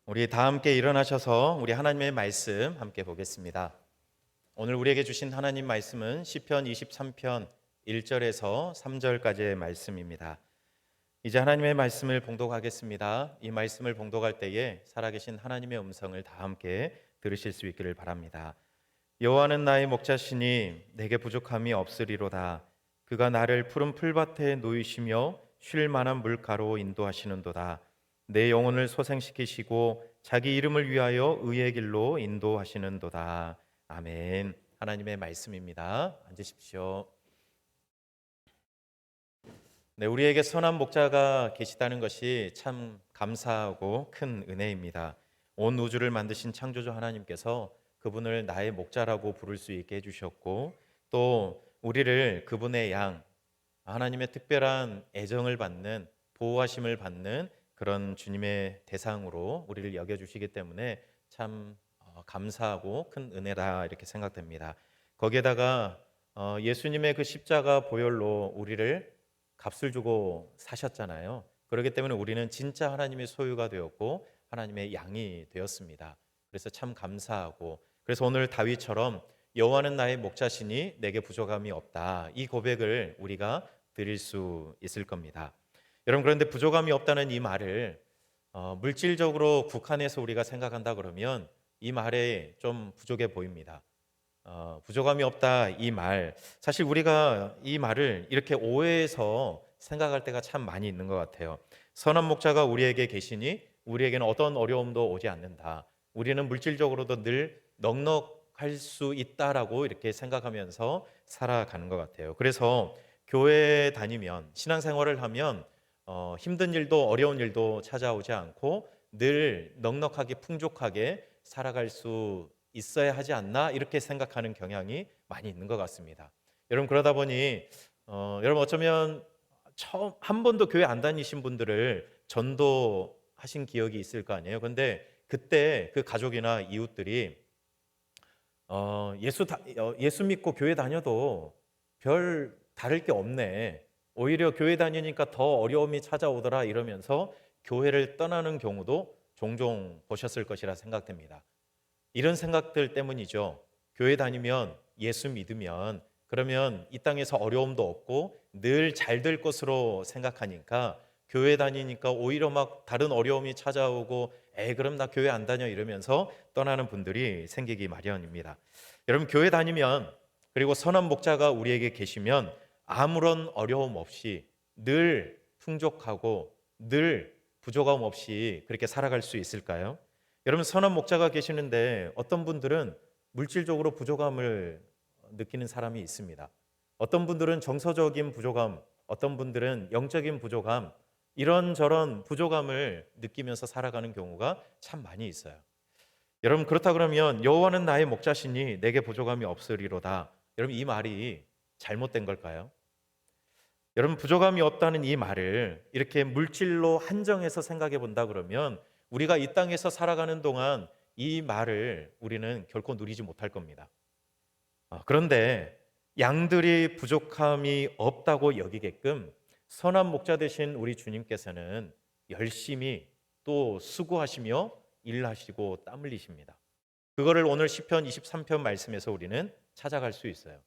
우리 다 함께 일어나셔서 우리 하나님의 말씀 함께 보겠습니다. 오늘 우리에게 주신 하나님 말씀은 시편 23편 1절에서 3절까지의 말씀입니다. 이제 하나님의 말씀을 봉독하겠습니다. 이 말씀을 봉독할 때에 살아계신 하나님의 음성을 다 함께 들으실 수 있기를 바랍니다. 여호와는 나의 목자시니 내게 부족함이 없으리로다. 그가 나를 푸른 풀밭에 놓이시며 쉴 만한 물가로 인도하시는도다. 내 영혼을 소생시키시고 자기 이름을 위하여 의의 길로 인도하시는도다. 아멘. 하나님의 말씀입니다. 앉으십시오. 네, 우리에게 선한 목자가 계시다는 것이 참 감사하고 큰 은혜입니다. 온 우주를 만드신 창조주 하나님께서 그분을 나의 목자라고 부를 수 있게 해주셨고, 또 우리를 그분의 양, 하나님의 특별한 애정을 받는, 보호하심을 받는 그런 주님의 대상으로 우리를 여겨주시기 때문에 참 감사하고 큰 은혜다 이렇게 생각됩니다. 거기에다가 예수님의 그 십자가 보혈로 우리를 값을 주고 사셨잖아요. 그렇기 때문에 우리는 진짜 하나님의 소유가 되었고 하나님의 양이 되었습니다. 그래서 참 감사하고, 그래서 오늘 다윗처럼 여호와는 나의 목자시니 내게 부족함이 없다, 이 고백을 우리가 드릴 수 있을 겁니다. 여러분, 그런데 부족함이 없다는 이 말을 물질적으로 국한해서 우리가 생각한다 그러면 이 말에 좀 부족해 보입니다. 부족함이 없다 이 말, 사실 우리가 이 말을 이렇게 오해해서 생각할 때가 참 많이 있는 것 같아요. 선한 목자가 우리에게 계시니 우리에게는 어떤 어려움도 오지 않는다, 우리는 물질적으로도 늘 넉넉할 수 있다라고 이렇게 생각하면서 살아가는 것 같아요. 그래서 교회 다니면, 신앙생활을 하면 힘든 일도 어려운 일도 찾아오지 않고 늘 넉넉하게 풍족하게 살아갈 수 있어야 하지 않나, 이렇게 생각하는 경향이 많이 있는 것 같습니다. 여러분, 그러다 보니 여러분 어쩌면 처음 한 번도 교회 안 다니신 분들을 전도하신 기억이 있을 거 아니에요. 근데 그때 그 가족이나 이웃들이 예수 믿고 교회 다녀도 별 다를 게 없네, 오히려 교회 다니니까 더 어려움이 찾아오더라, 이러면서 교회를 떠나는 경우도 종종 보셨을 것이라 생각됩니다. 이런 생각들 때문이죠. 교회 다니면, 예수 믿으면, 그러면 이 땅에서 어려움도 없고 늘 잘 될 것으로 생각하니까 교회 다니니까 오히려 막 다른 어려움이 찾아오고 그럼 나 교회 안 다녀, 이러면서 떠나는 분들이 생기기 마련입니다. 여러분, 교회 다니면, 그리고 선한 목자가 우리에게 계시면 아무런 어려움 없이 늘 풍족하고 늘 부족함 없이 그렇게 살아갈 수 있을까요? 여러분, 선한 목자가 계시는데 어떤 분들은 물질적으로 부족함을 느끼는 사람이 있습니다. 어떤 분들은 정서적인 부족함, 어떤 분들은 영적인 부족함, 이런저런 부족함을 느끼면서 살아가는 경우가 참 많이 있어요. 여러분, 그렇다 그러면 여호와는 나의 목자시니 내게 부족함이 없으리로다, 여러분, 이 말이 잘못된 걸까요? 여러분, 부족함이 없다는 이 말을 이렇게 물질로 한정해서 생각해 본다 그러면 우리가 이 땅에서 살아가는 동안 이 말을 우리는 결코 누리지 못할 겁니다. 그런데 양들이 부족함이 없다고 여기게끔 선한 목자 되신 우리 주님께서는 열심히 또 수고하시며 일하시고 땀 흘리십니다. 그거를 오늘 시편 23편 말씀에서 우리는 찾아갈 수 있어요.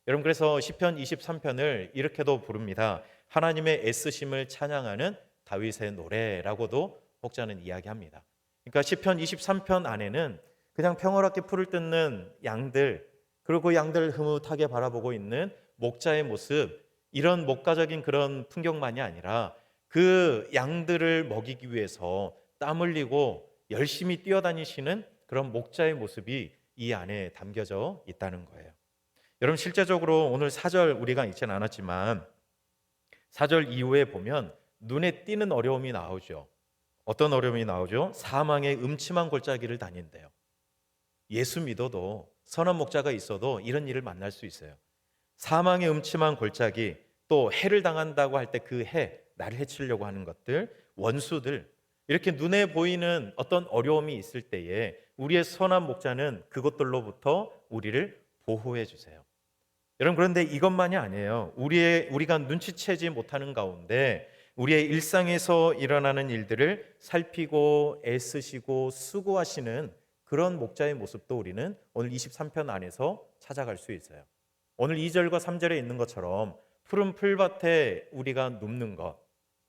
여러분, 그래서 시편 23편을 이렇게도 부릅니다. 하나님의 애쓰심을 찬양하는 다윗의 노래라고도 혹자는 이야기합니다. 그러니까 시편 23편 안에는 그냥 평화롭게 풀을 뜯는 양들, 그리고 그 양들 흐뭇하게 바라보고 있는 목자의 모습, 이런 목가적인 그런 풍경만이 아니라 그 양들을 먹이기 위해서 땀 흘리고 열심히 뛰어다니시는 그런 목자의 모습이 이 안에 담겨져 있다는 거예요. 여러분, 실제적으로 오늘 4절 우리가 읽지는 않았지만 4절 이후에 보면 눈에 띄는 어려움이 나오죠. 어떤 어려움이 나오죠? 사망의 음침한 골짜기를 다닌대요. 예수 믿어도, 선한 목자가 있어도 이런 일을 만날 수 있어요. 사망의 음침한 골짜기, 또 해를 당한다고 할 때 그 해, 나를 해치려고 하는 것들, 원수들, 이렇게 눈에 보이는 어떤 어려움이 있을 때에 우리의 선한 목자는 그것들로부터 우리를 보호해 주세요. 여러분, 그런데 이것만이 아니에요. 우리가 눈치채지 못하는 가운데 우리의 일상에서 일어나는 일들을 살피고 애쓰시고 수고하시는 그런 목자의 모습도 우리는 오늘 23편 안에서 찾아갈 수 있어요. 오늘 2절과 3절에 있는 것처럼 푸른 풀밭에 우리가 눕는 것,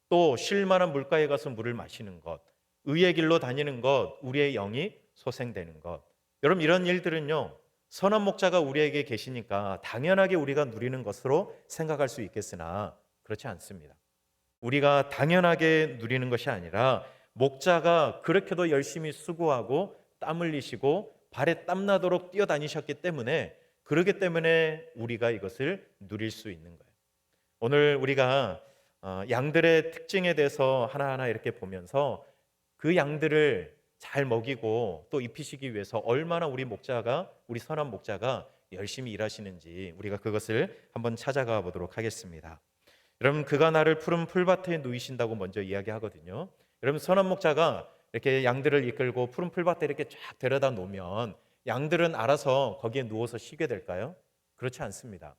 또 쉴 만한 물가에 가서 물을 마시는 것, 의의 길로 다니는 것, 우리의 영이 소생되는 것. 여러분, 이런 일들은요, 선한 목자가 우리에게 계시니까 당연하게 우리가 누리는 것으로 생각할 수 있겠으나 그렇지 않습니다. 우리가 당연하게 누리는 것이 아니라 목자가 그렇게도 열심히 수고하고 땀 흘리시고 발에 땀 나도록 뛰어다니셨기 때문에, 그러기 때문에 우리가 이것을 누릴 수 있는 거예요. 오늘 우리가 양들의 특징에 대해서 하나하나 이렇게 보면서 그 양들을 잘 먹이고 또 입히시기 위해서 얼마나 우리 선한 목자가 열심히 일하시는지 우리가 그것을 한번 찾아가 보도록 하겠습니다. 여러분, 그가 나를 푸른 풀밭에 누이신다고 먼저 이야기하거든요. 여러분, 선한 목자가 이렇게 양들을 이끌고 푸른 풀밭에 이렇게 쫙 데려다 놓으면 양들은 알아서 거기에 누워서 쉬게 될까요? 그렇지 않습니다.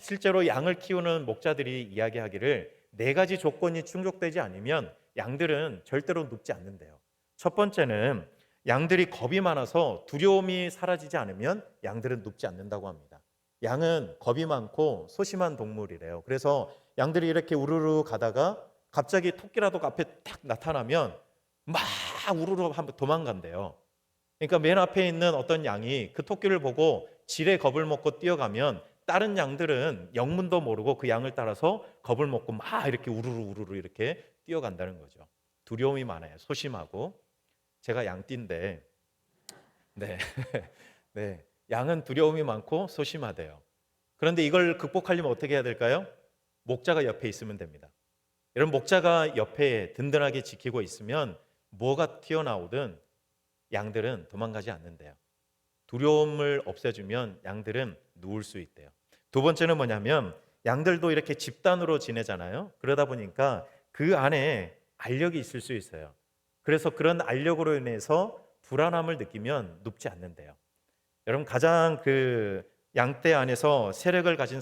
실제로 양을 키우는 목자들이 이야기하기를 4가지 조건이 충족되지 않으면 양들은 절대로 눕지 않는데요. 첫 번째는 양들이 겁이 많아서 두려움이 사라지지 않으면 양들은 눕지 않는다고 합니다. 양은 겁이 많고 소심한 동물이래요. 그래서 양들이 이렇게 우르르 가다가 갑자기 토끼라도 앞에 딱 나타나면 막 우르르 한번 도망간대요. 그러니까 맨 앞에 있는 어떤 양이 그 토끼를 보고 지레 겁을 먹고 뛰어가면 다른 양들은 영문도 모르고 그 양을 따라서 겁을 먹고 막 이렇게 우르르 이렇게 뛰어간다는 거죠. 두려움이 많아요. 소심하고. 제가 양띠인데, 네, 네, 양은 두려움이 많고 소심하대요. 그런데 이걸 극복하려면 어떻게 해야 될까요? 목자가 옆에 있으면 됩니다. 여러분, 목자가 옆에 든든하게 지키고 있으면 뭐가 튀어나오든 양들은 도망가지 않는데요. 두려움을 없애주면 양들은 누울 수 있대요. 두 번째는 뭐냐면 양들도 이렇게 집단으로 지내잖아요. 그러다 보니까 그 안에 알력이 있을 수 있어요. 그래서 그런 알력으로 인해서 불안함을 느끼면 눕지 않는데요. 여러분, 가장 그 양떼 안에서 세력을 가진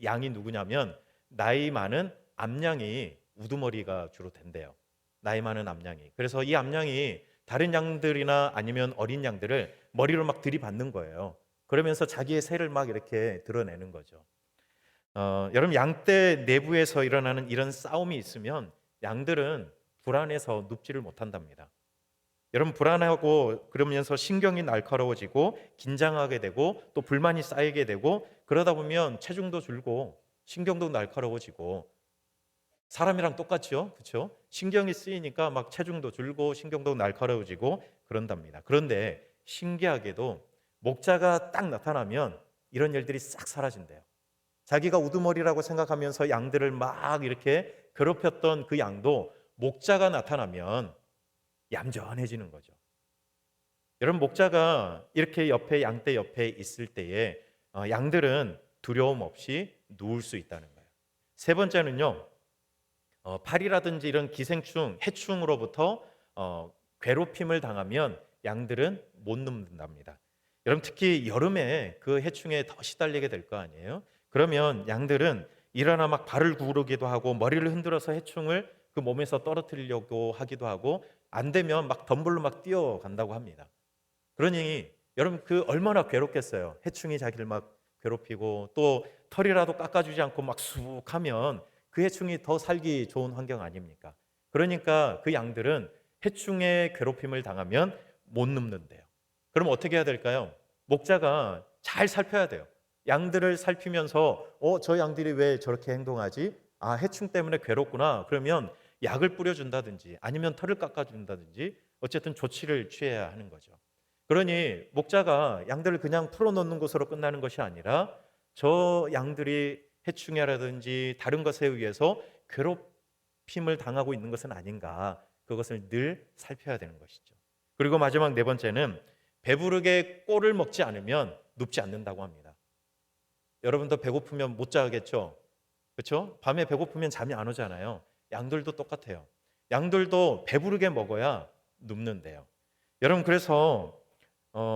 양이 누구냐면 나이 많은 암양이 우두머리가 주로 된대요. 나이 많은 암양이. 그래서 이 암양이 다른 양들이나 아니면 어린 양들을 머리로 막 들이받는 거예요. 그러면서 자기의 새를 막 이렇게 드러내는 거죠. 여러분, 양떼 내부에서 일어나는 이런 싸움이 있으면 양들은 불안해서 눕지를 못한답니다. 여러분, 불안하고 그러면서 신경이 날카로워지고 긴장하게 되고 또 불만이 쌓이게 되고 그러다 보면 체중도 줄고 신경도 날카로워지고 사람이랑 똑같죠, 그렇죠? 신경이 쓰이니까 막 체중도 줄고 신경도 날카로워지고 그런답니다. 그런데 신기하게도 목자가 딱 나타나면 이런 일들이 싹 사라진대요. 자기가 우두머리라고 생각하면서 양들을 막 이렇게 괴롭혔던 그 양도 목자가 나타나면 얌전해지는 거죠. 여러분, 목자가 이렇게 양떼 옆에 있을 때에 양들은 두려움 없이 누울 수 있다는 거예요. 세 번째는요, 파리라든지 이런 기생충, 해충으로부터 괴롭힘을 당하면 양들은 못 눕는답니다. 여러분, 특히 여름에 그 해충에 더 시달리게 될 거 아니에요? 그러면 양들은 일어나 막 발을 구르기도 하고 머리를 흔들어서 해충을 그 몸에서 떨어뜨리려고 하기도 하고 안 되면 막 덤불로 막 뛰어간다고 합니다. 그러니 여러분, 그 얼마나 괴롭겠어요. 해충이 자기를 막 괴롭히고 또 털이라도 깎아주지 않고 막 쑥 하면 그 해충이 더 살기 좋은 환경 아닙니까? 그러니까 그 양들은 해충의 괴롭힘을 당하면 못 눕는데요. 그럼 어떻게 해야 될까요? 목자가 잘 살펴야 돼요. 양들을 살피면서 저 양들이 왜 저렇게 행동하지? 아, 해충 때문에 괴롭구나. 그러면 약을 뿌려준다든지 아니면 털을 깎아준다든지 어쨌든 조치를 취해야 하는 거죠. 그러니 목자가 양들을 그냥 풀어놓는 것으로 끝나는 것이 아니라 저 양들이 해충이라든지 다른 것에 의해서 괴롭힘을 당하고 있는 것은 아닌가, 그것을 늘 살펴야 되는 것이죠. 그리고 마지막 네 번째는 배부르게 꼴을 먹지 않으면 눕지 않는다고 합니다. 여러분도 배고프면 못 자겠죠? 그렇죠? 밤에 배고프면 잠이 안 오잖아요. 양들도 똑같아요. 양들도 배부르게 먹어야 눕는데요. 여러분, 그래서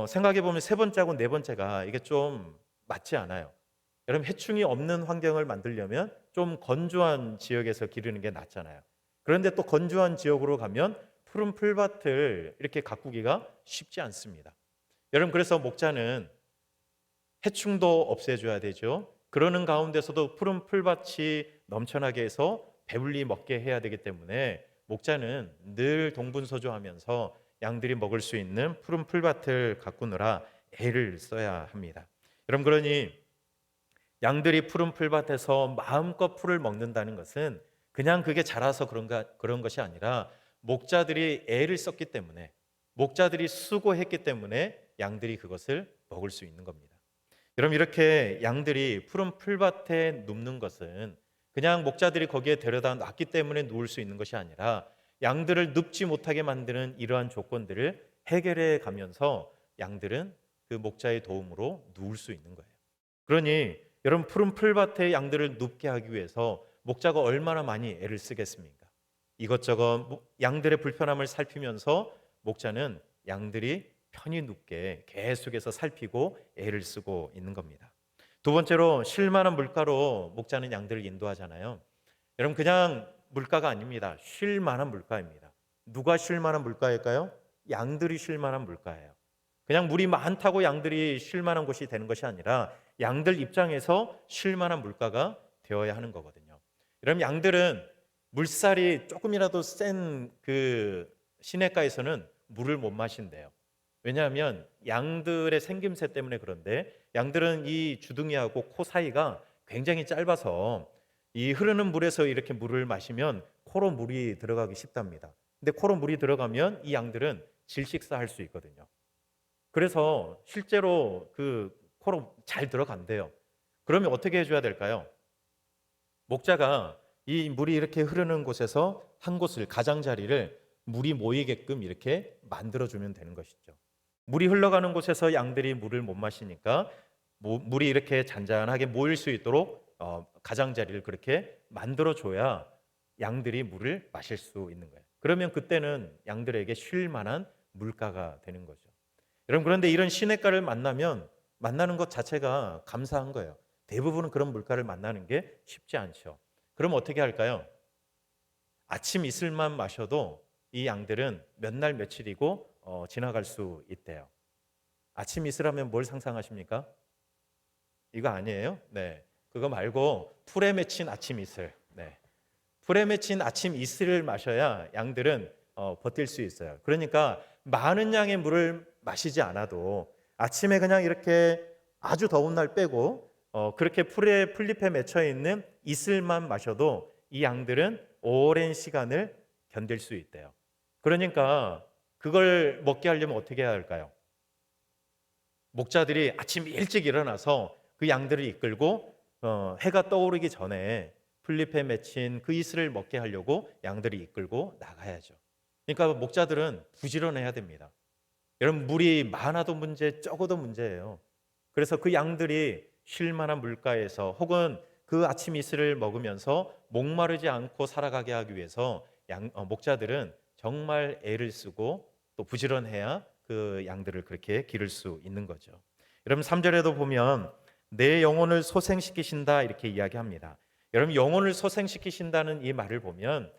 생각해 보면 세 번째하고 네 번째가 이게 좀 맞지 않아요. 여러분 해충이 없는 환경을 만들려면 좀 건조한 지역에서 기르는 게 낫잖아요. 그런데 또 건조한 지역으로 가면 푸른 풀밭을 이렇게 가꾸기가 쉽지 않습니다. 여러분 그래서 목자는 해충도 없애줘야 되죠. 그러는 가운데서도 푸른 풀밭이 넘쳐나게 해서 배불리 먹게 해야 되기 때문에 목자는 늘 동분서주하면서 양들이 먹을 수 있는 푸른 풀밭을 가꾸느라 애를 써야 합니다. 여러분 그러니 양들이 푸른 풀밭에서 마음껏 풀을 먹는다는 것은 그냥 그게 자라서 그런 것이 아니라 목자들이 애를 썼기 때문에 목자들이 수고했기 때문에 양들이 그것을 먹을 수 있는 겁니다. 그럼 이렇게 양들이 푸른 풀밭에 눕는 것은 그냥 목자들이 거기에 데려다 놨기 때문에 누울 수 있는 것이 아니라 양들을 눕지 못하게 만드는 이러한 조건들을 해결해 가면서 양들은 그 목자의 도움으로 누울 수 있는 거예요. 그러니 여러분 푸른 풀밭에 양들을 눕게 하기 위해서 목자가 얼마나 많이 애를 쓰겠습니까? 이것저것 양들의 불편함을 살피면서 목자는 양들이 편히 눕게 계속해서 살피고 애를 쓰고 있는 겁니다. 두 번째로 쉴 만한 물가로 목자는 양들을 인도하잖아요. 여러분 그냥 물가가 아닙니다. 쉴 만한 물가입니다. 누가 쉴 만한 물가일까요? 양들이 쉴 만한 물가예요. 그냥 물이 많다고 양들이 쉴 만한 곳이 되는 것이 아니라 양들 입장에서 쉴 만한 물가가 되어야 하는 거거든요. 여러분 양들은 물살이 조금이라도 센 그 시냇가에서는 물을 못 마신대요. 왜냐하면 양들의 생김새 때문에 그런데 양들은 이 주둥이하고 코 사이가 굉장히 짧아서 이 흐르는 물에서 이렇게 물을 마시면 코로 물이 들어가기 쉽답니다. 근데 코로 물이 들어가면 이 양들은 질식사할 수 있거든요. 그래서 실제로 그 코로 잘 들어간대요. 그러면 어떻게 해줘야 될까요? 목자가 이 물이 이렇게 흐르는 곳에서 한 곳을 가장자리를 물이 모이게끔 이렇게 만들어주면 되는 것이죠. 물이 흘러가는 곳에서 양들이 물을 못 마시니까 물이 이렇게 잔잔하게 모일 수 있도록 가장자리를 그렇게 만들어줘야 양들이 물을 마실 수 있는 거예요. 그러면 그때는 양들에게 쉴 만한 물가가 되는 거죠. 여러분 그런데 이런 시냇가를 만나는 것 자체가 감사한 거예요. 대부분은 그런 물가를 만나는 게 쉽지 않죠. 그럼 어떻게 할까요? 아침 이슬만 마셔도 이 양들은 몇 날 며칠이고 지나갈 수 있대요. 아침 이슬하면 뭘 상상하십니까? 이거 아니에요? 네, 그거 말고 풀에 맺힌 아침 이슬. 네, 풀에 맺힌 아침 이슬을 마셔야 양들은 버틸 수 있어요. 그러니까 많은 양의 물을 마시지 않아도 아침에 그냥 이렇게 아주 더운 날 빼고 그렇게 풀잎에 맺혀 있는 이슬만 마셔도 이 양들은 오랜 시간을 견딜 수 있대요. 그러니까 그걸 먹게 하려면 어떻게 해야 할까요? 목자들이 아침 일찍 일어나서 그 양들을 이끌고 해가 떠오르기 전에 풀잎에 맺힌 그 이슬을 먹게 하려고 양들이 이끌고 나가야죠. 그러니까 목자들은 부지런해야 됩니다. 여러분 물이 많아도 문제, 적어도 문제예요. 그래서 그 양들이 쉴 만한 물가에서 혹은 그 아침 이슬을 먹으면서 목마르지 않고 살아가게 하기 위해서 목자들은 정말 애를 쓰고 또 부지런해야 그 양들을 그렇게 기를 수 있는 거죠. 여러분 3절에도 보면 내 영혼을 소생시키신다 이렇게 이야기합니다. 여러분 영혼을 소생시키신다는 이 말을 보면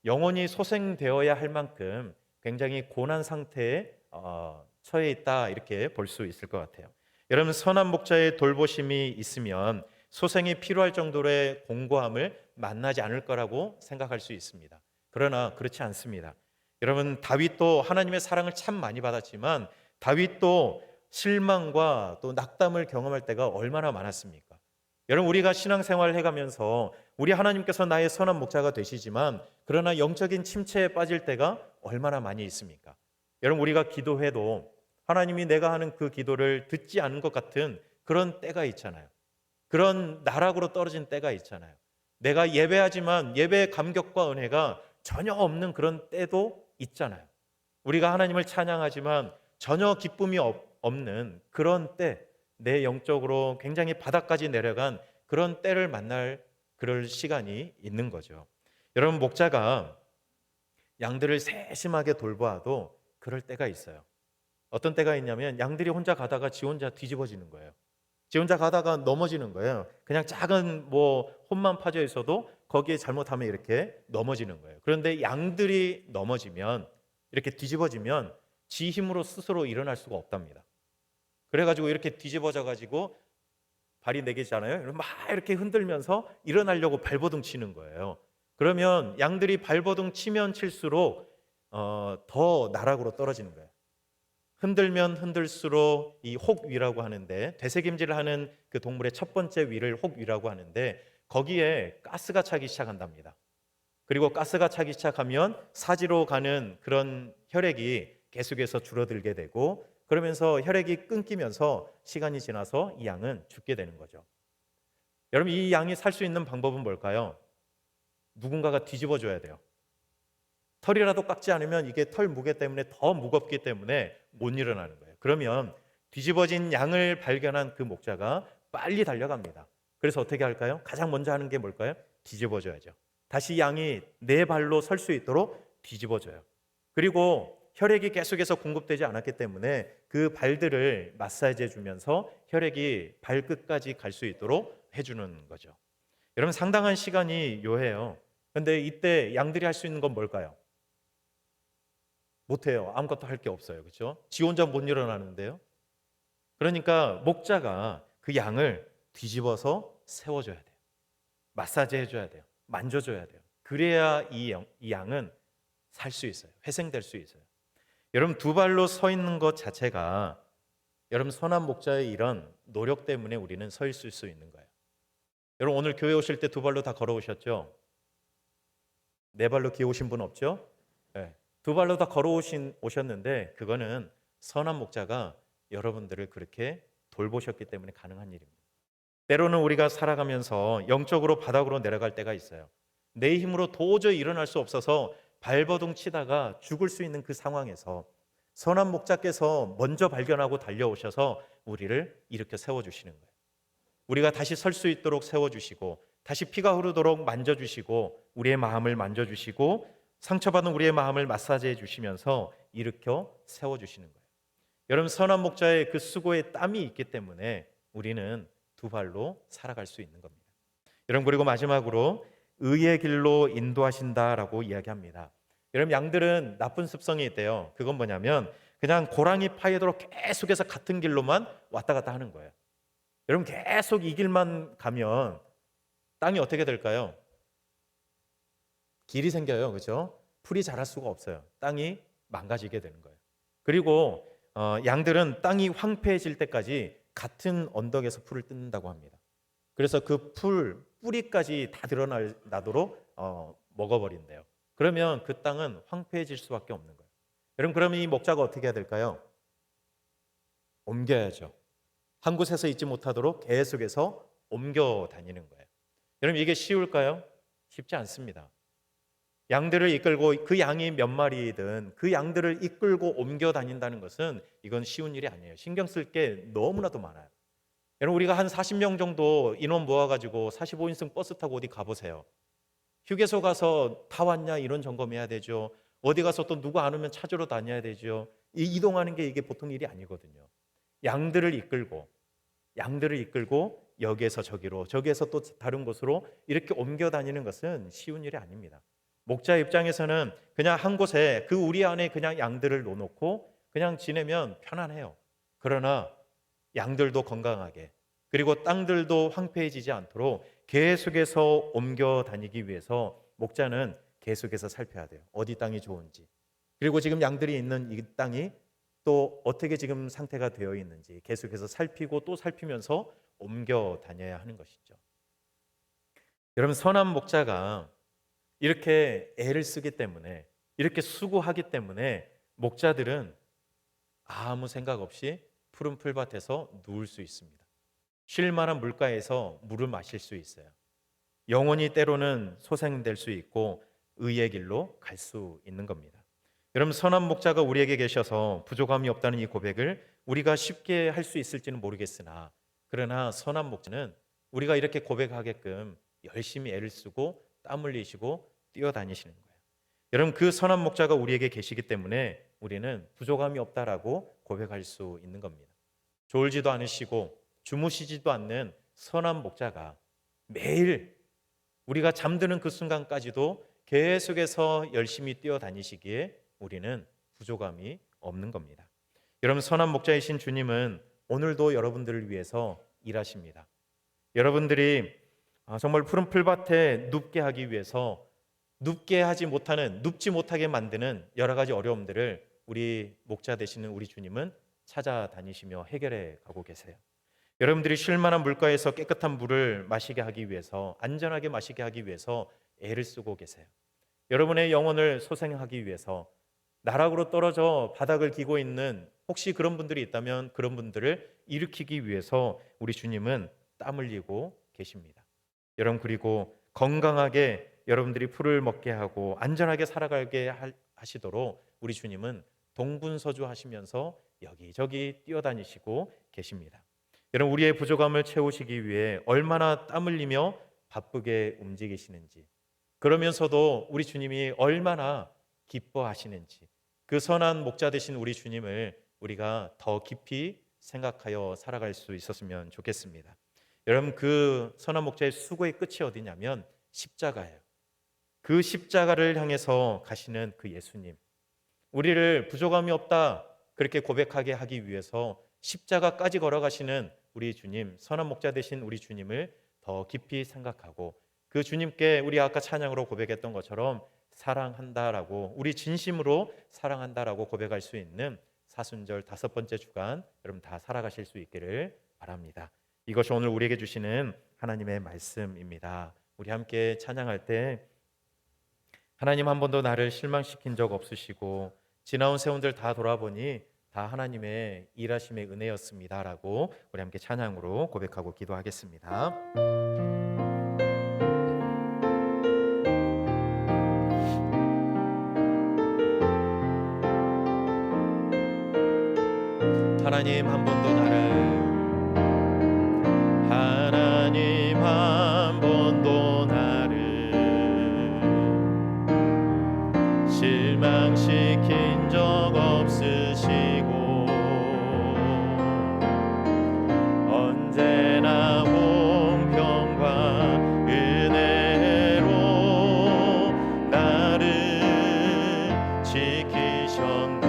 영혼이 소생되어야 할 만큼 굉장히 고난 상태에 처해 있다 이렇게 볼 수 있을 것 같아요. 여러분 선한 목자의 돌보심이 있으면 소생이 필요할 정도의 공고함을 만나지 않을 거라고 생각할 수 있습니다. 그러나 그렇지 않습니다. 여러분 다윗도 하나님의 사랑을 참 많이 받았지만 다윗도 실망과 또 낙담을 경험할 때가 얼마나 많았습니까? 여러분 우리가 신앙생활을 해가면서 우리 하나님께서 나의 선한 목자가 되시지만 그러나 영적인 침체에 빠질 때가 얼마나 많이 있습니까? 여러분 우리가 기도해도 하나님이 내가 하는 그 기도를 듣지 않은 것 같은 그런 때가 있잖아요. 그런 나락으로 떨어진 때가 있잖아요. 내가 예배하지만 예배의 감격과 은혜가 전혀 없는 그런 때도 있잖아요. 우리가 하나님을 찬양하지만 전혀 기쁨이 없는 그런 때, 내 영적으로 굉장히 바닥까지 내려간 그런 때를 만날 그럴 시간이 있는 거죠. 여러분 목자가 양들을 세심하게 돌보아도 그럴 때가 있어요. 어떤 때가 있냐면 양들이 혼자 가다가 지 혼자 뒤집어지는 거예요. 지 혼자 가다가 넘어지는 거예요. 그냥 작은 뭐 홈만 파져 있어도 거기에 잘못하면 이렇게 넘어지는 거예요. 그런데 양들이 넘어지면, 이렇게 뒤집어지면 지 힘으로 스스로 일어날 수가 없답니다. 그래가지고 이렇게 뒤집어져 가지고 발이 네 개잖아요. 막 이렇게 흔들면서 일어나려고 발버둥 치는 거예요. 그러면 양들이 발버둥 치면 칠수록 더 나락으로 떨어지는 거예요. 흔들면 흔들수록 이 혹위라고 하는데, 되새김질을 하는 그 동물의 첫 번째 위를 혹위라고 하는데, 거기에 가스가 차기 시작한답니다. 그리고 가스가 차기 시작하면 사지로 가는 그런 혈액이 계속해서 줄어들게 되고, 그러면서 혈액이 끊기면서 시간이 지나서 이 양은 죽게 되는 거죠. 여러분, 이 양이 살 수 있는 방법은 뭘까요? 누군가가 뒤집어 줘야 돼요. 털이라도 깎지 않으면 이게 털 무게 때문에 더 무겁기 때문에 못 일어나는 거예요. 그러면 뒤집어진 양을 발견한 그 목자가 빨리 달려갑니다. 그래서 어떻게 할까요? 가장 먼저 하는 게 뭘까요? 뒤집어 줘야죠. 다시 양이 네 발로 설 수 있도록 뒤집어 줘요. 그리고 혈액이 계속해서 공급되지 않았기 때문에 그 발들을 마사지해 주면서 혈액이 발끝까지 갈 수 있도록 해주는 거죠. 여러분, 상당한 시간이 요해요. 그런데 이때 양들이 할 수 있는 건 뭘까요? 못해요. 아무것도 할 게 없어요. 그렇죠? 지 혼자 못 일어나는데요. 그러니까 목자가 그 양을 뒤집어서 세워줘야 돼요. 마사지 해줘야 돼요. 만져줘야 돼요. 그래야 이 양은 살 수 있어요. 회생될 수 있어요. 여러분, 두 발로 서 있는 것 자체가, 여러분, 선한 목자의 이런 노력 때문에 우리는 서 있을 수 있는 거예요. 여러분, 오늘 교회 오실 때 두 발로 다 걸어오셨죠? 네 발로 기어 오신 분 없죠? 네. 두 발로 다 오셨는데 그거는 선한 목자가 여러분들을 그렇게 돌보셨기 때문에 가능한 일입니다. 때로는 우리가 살아가면서 영적으로 바닥으로 내려갈 때가 있어요. 내 힘으로 도저히 일어날 수 없어서 발버둥 치다가 죽을 수 있는 그 상황에서 선한 목자께서 먼저 발견하고 달려오셔서 우리를 일으켜 세워주시는 거예요. 우리가 다시 설 수 있도록 세워주시고, 다시 피가 흐르도록 만져주시고, 우리의 마음을 만져주시고, 상처받은 우리의 마음을 마사지해 주시면서 일으켜 세워주시는 거예요. 여러분, 선한 목자의 그 수고의 땀이 있기 때문에 우리는 두 발로 살아갈 수 있는 겁니다. 여러분, 그리고 마지막으로 의의 길로 인도하신다라고 이야기합니다. 여러분, 양들은 나쁜 습성이 있대요. 그건 뭐냐면 그냥 고랑이 파이도록 계속해서 같은 길로만 왔다 갔다 하는 거예요. 여러분, 계속 이 길만 가면 땅이 어떻게 될까요? 길이 생겨요. 그렇죠? 풀이 자랄 수가 없어요. 땅이 망가지게 되는 거예요. 그리고 양들은 땅이 황폐해질 때까지 같은 언덕에서 풀을 뜯는다고 합니다. 그래서 그 뿌리까지 다 드러나도록 먹어버린대요. 그러면 그 땅은 황폐해질 수밖에 없는 거예요. 여러분, 그러면 이 목자가 어떻게 해야 될까요? 옮겨야죠. 한 곳에서 있지 못하도록 계속해서 옮겨 다니는 거예요. 여러분, 이게 쉬울까요? 쉽지 않습니다. 양들을 이끌고, 그 양이 몇 마리든 그 양들을 이끌고 옮겨 다닌다는 것은 이건 쉬운 일이 아니에요. 신경 쓸 게 너무나도 많아요. 여러분, 우리가 한 40명 정도 인원 모아가지고 45인승 버스 타고 어디 가보세요. 휴게소 가서 다 왔냐 이런 점검해야 되죠. 어디 가서 또 누구 안 오면 찾으러 다녀야 되죠. 이동하는 게 이게 보통 일이 아니거든요. 양들을 이끌고 여기에서 저기로, 저기에서 또 다른 곳으로 이렇게 옮겨 다니는 것은 쉬운 일이 아닙니다. 목자 입장에서는 그냥 한 곳에 그 우리 안에 그냥 양들을 놓고 그냥 지내면 편안해요. 그러나 양들도 건강하게, 그리고 땅들도 황폐해지지 않도록 계속해서 옮겨 다니기 위해서 목자는 계속해서 살펴야 돼요. 어디 땅이 좋은지, 그리고 지금 양들이 있는 이 땅이 또 어떻게 지금 상태가 되어 있는지 계속해서 살피고 또 살피면서 옮겨 다녀야 하는 것이죠. 여러분, 선한 목자가 이렇게 애를 쓰기 때문에, 이렇게 수고하기 때문에 목자들은 아무 생각 없이 푸른 풀밭에서 누울 수 있습니다. 쉴 만한 물가에서 물을 마실 수 있어요. 영혼이 때로는 소생될 수 있고 의의 길로 갈 수 있는 겁니다. 여러분, 선한 목자가 우리에게 계셔서 부족함이 없다는 이 고백을 우리가 쉽게 할 수 있을지는 모르겠으나, 그러나 선한 목자는 우리가 이렇게 고백하게끔 열심히 애를 쓰고 땀 흘리시고 뛰어다니시는 거예요. 여러분, 그 선한 목자가 우리에게 계시기 때문에 우리는 부족함이 없다라고 고백할 수 있는 겁니다. 졸지도 않으시고 주무시지도 않는 선한 목자가 매일 우리가 잠드는 그 순간까지도 계속해서 열심히 뛰어다니시기에 우리는 부족함이 없는 겁니다. 여러분, 선한 목자이신 주님은 오늘도 여러분들을 위해서 일하십니다. 여러분들이 정말 푸른 풀밭에 눕게 하기 위해서 눕게 하지 못하는, 눕지 못하게 만드는 여러 가지 어려움들을 우리 목자 되시는 우리 주님은 찾아다니시며 해결해 가고 계세요. 여러분들이 쉴 만한 물가에서 깨끗한 물을 마시게 하기 위해서, 안전하게 마시게 하기 위해서 애를 쓰고 계세요. 여러분의 영혼을 소생하기 위해서 나락으로 떨어져 바닥을 기고 있는 혹시 그런 분들이 있다면 그런 분들을 일으키기 위해서 우리 주님은 땀 흘리고 계십니다. 여러분, 그리고 건강하게 여러분들이 풀을 먹게 하고 안전하게 살아가게 하시도록 우리 주님은 동분서주하시면서 여기저기 뛰어다니시고 계십니다. 여러분, 우리의 부족함을 채우시기 위해 얼마나 땀 흘리며 바쁘게 움직이시는지, 그러면서도 우리 주님이 얼마나 기뻐하시는지, 그 선한 목자 되신 우리 주님을 우리가 더 깊이 생각하여 살아갈 수 있었으면 좋겠습니다. 여러분, 그 선한 목자의 수고의 끝이 어디냐면 십자가예요. 그 십자가를 향해서 가시는 그 예수님, 우리를 부족함이 없다 그렇게 고백하게 하기 위해서 십자가까지 걸어가시는 우리 주님, 선한 목자 되신 우리 주님을 더 깊이 생각하고 그 주님께 우리 아까 찬양으로 고백했던 것처럼 사랑한다라고, 우리 진심으로 사랑한다라고 고백할 수 있는 사순절 5번째 주간 여러분 다 살아가실 수 있기를 바랍니다. 이것이 오늘 우리에게 주시는 하나님의 말씀입니다. 우리 함께 찬양할 때 하나님 한 번도 나를 실망시킨 적 없으시고 지나온 세월들 다 돌아보니 다 하나님의 일하심의 은혜였습니다라고 우리 함께 찬양으로 고백하고 기도하겠습니다. 하나님 한 번도 하나님 한 번도 나를 실망시킨 적 없으시고 언제나 공평과 은혜로 나를 지키셨네.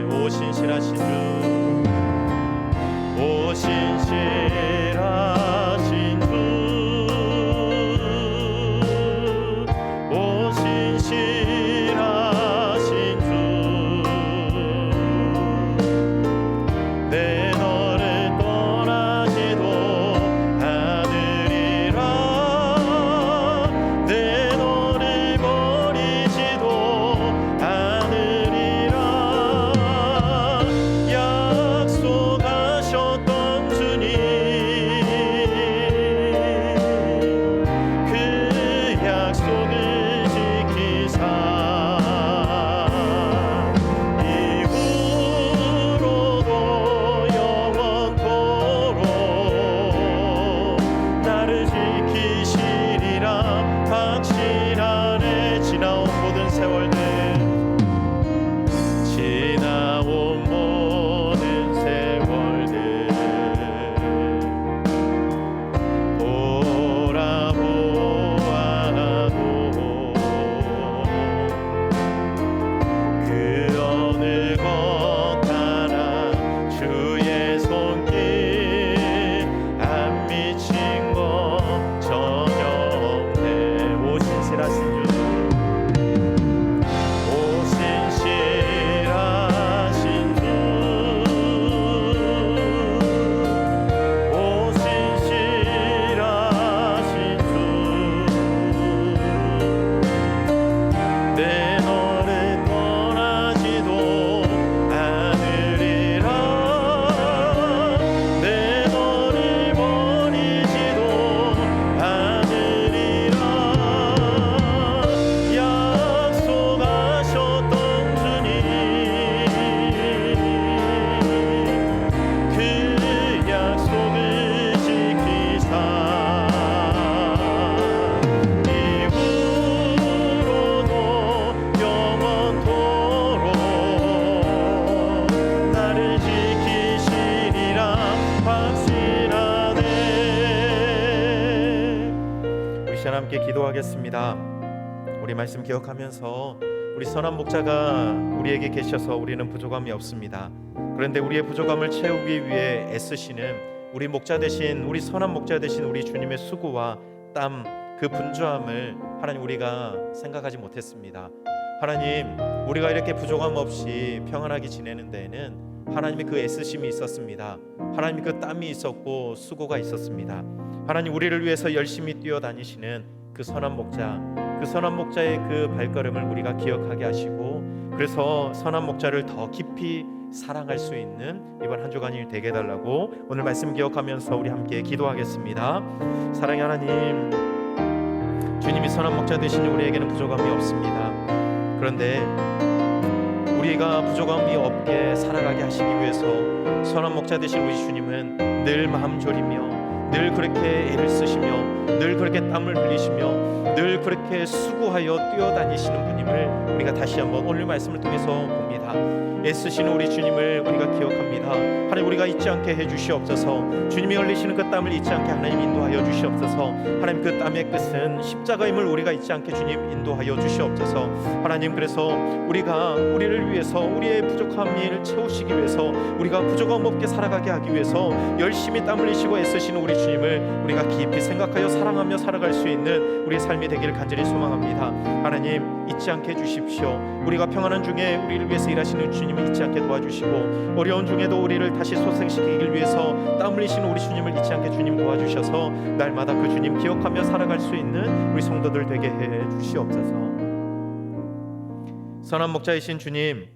오 신실하신 주, 오 함께 기도하겠습니다. 우리 말씀 기억하면서 우리 선한 목자가 우리에게 계셔서 우리는 부족함이 없습니다. 그런데 우리의 부족함을 채우기 위해 애쓰시는 우리 목자 되신, 우리 선한 목자 되신 우리 주님의 수고와 땀, 그 분주함을 하나님 우리가 생각하지 못했습니다. 하나님, 우리가 이렇게 부족함 없이 평안하게 지내는 데에는 하나님의 그 애쓰심이 있었습니다. 하나님의 그 땀이 있었고 수고가 있었습니다. 하나님, 우리를 위해서 열심히 뛰어다니시는 그 선한 목자, 그 선한 목자의 그 발걸음을 우리가 기억하게 하시고, 그래서 선한 목자를 더 깊이 사랑할 수 있는 이번 한 주간이 되게 해달라고 오늘 말씀 기억하면서 우리 함께 기도하겠습니다. 사랑의 하나님, 주님이 선한 목자 되시니 우리에게는 부족함이 없습니다. 그런데 우리가 부족함이 없게 살아가게 하시기 위해서 선한 목자 되신 우리 주님은 늘 마음 졸이며, 늘 그렇게 애를 쓰시며, 늘 그렇게 땀을 흘리시며, 늘 그렇게 수고하여 뛰어다니시는 분임을 우리가 다시 한번 오늘 말씀을 통해서 봅니다. 애쓰시는 우리 주님을 우리가 기억합니다. 하나님, 우리가 잊지 않게 해주시옵소서. 주님이 흘리시는 그 땀을 잊지 않게 하나님 인도하여 주시옵소서. 하나님, 그 땀의 끝은 십자가임을 우리가 잊지 않게 주님 인도하여 주시옵소서. 하나님, 그래서 우리가 우리를 위해서, 우리의 부족함을 채우시기 위해서, 우리가 부족함 없게 살아가게 하기 위해서 열심히 땀 흘리시고 애쓰시는 우리 주님을 우리가 깊이 생각하여 사랑하며 살아갈 수 있는 우리의 삶이 되기를 간절히 소망합니다. 하나님, 잊지 않게 해주십시오. 우리가 평안한 중에 우리를 위해서 일하시는 주님을 잊지 않게 도와주시고, 어려운 중에도 우리를 다시 소생시키기 위해서 땀 흘리시는 우리 주님을 잊지 않게 주님 도와주셔서 날마다 그 주님 기억하며 살아갈 수 있는 우리 성도들 되게 해 주시옵소서. 선한 목자이신 주님,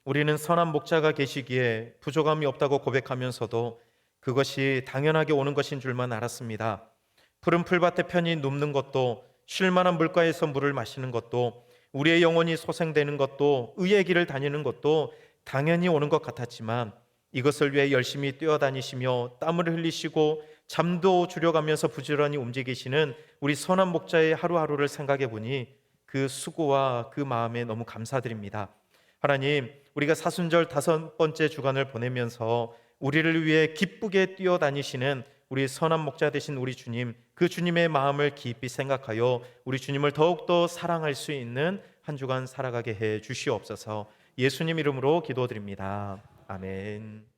우리는 선한 목자가 계시기에 부족함이 없다고 고백하면서도 그것이 당연하게 오는 것인 줄만 알았습니다. 푸른 풀밭에 편히 눕는 것도, 쉴만한 물가에서 물을 마시는 것도, 우리의 영혼이 소생되는 것도, 의의 길을 다니는 것도 당연히 오는 것 같았지만, 이것을 위해 열심히 뛰어다니시며 땀을 흘리시고 잠도 줄여가면서 부지런히 움직이시는 우리 선한 목자의 하루하루를 생각해 보니 그 수고와 그 마음에 너무 감사드립니다. 하나님, 우리가 사순절 5번째 주간을 보내면서 우리를 위해 기쁘게 뛰어다니시는 우리 선한 목자 되신 우리 주님, 그 주님의 마음을 깊이 생각하여 우리 주님을 더욱더 사랑할 수 있는 한 주간 살아가게 해 주시옵소서. 예수님 이름으로 기도드립니다. 아멘.